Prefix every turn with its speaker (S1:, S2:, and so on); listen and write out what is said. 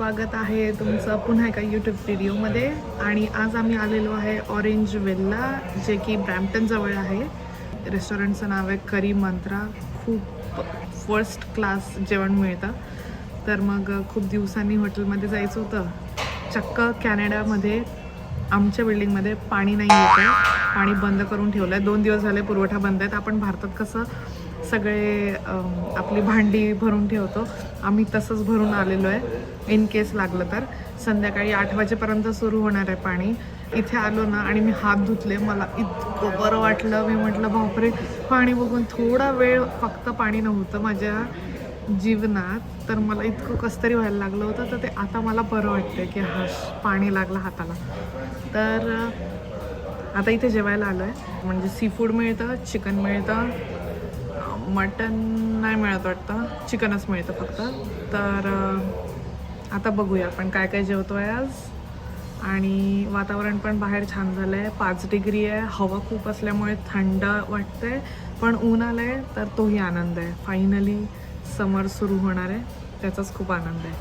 S1: स्वागत आहे तुमचं पुन्हा एका यूट्यूब व्हिडिओमध्ये. आणि आज आम्ही आलेलो आहे ऑरेंज वेलला, जे की ब्रॅम्प्टनजवळ आहे. रेस्टॉरंटचं नाव आहे करी मंत्रा. खूप फर्स्ट क्लास जेवण मिळतं. तर मग खूप दिवसांनी हॉटेलमध्ये जायचं होतं. चक्क कॅनडामध्ये आमच्या बिल्डिंगमध्ये पाणी नाही येत आहे. पाणी बंद करून ठेवलं आहे. 2 दिवस झाले पुरवठा बंद आहेत. आपण भारतात कसं सगळे आपली भांडी भरून ठेवतो, आम्ही तसंच भरून आलेलो आहे. इन केस लागलं तर संध्याकाळी 8 वाजेपर्यंत सुरू होणार आहे पाणी. इथे आलो ना आणि मी हात धुतले, मला इतकं बरं वाटलं. मी म्हटलं बापरे, पाणी बघून थोडा वेळ फक्त पाणी नव्हतं माझ्या जीवनात, तर मला इतकं कसं तरी व्हायला लागलं होतं. तर ते आता मला बरं वाटतं की पाणी लागलं हाताला. तर आता इथे जेवायला आलो आहे. म्हणजे सी फूड मिळतं, चिकन मिळतं, मटन नाही मिळत वाटतं, चिकनच मिळतं फक्त. तर आता बघूया आपण काय काय जेवतो आहे आज. आणि वातावरण पण बाहेर छान झालं आहे. 5 डिग्री आहे. हवा खूप असल्यामुळे थंड वाटतंय, पण ऊन आलं आहे तर तोही आनंद आहे. फायनली समर सुरू होणार आहे, त्याचाच खूप आनंद आहे.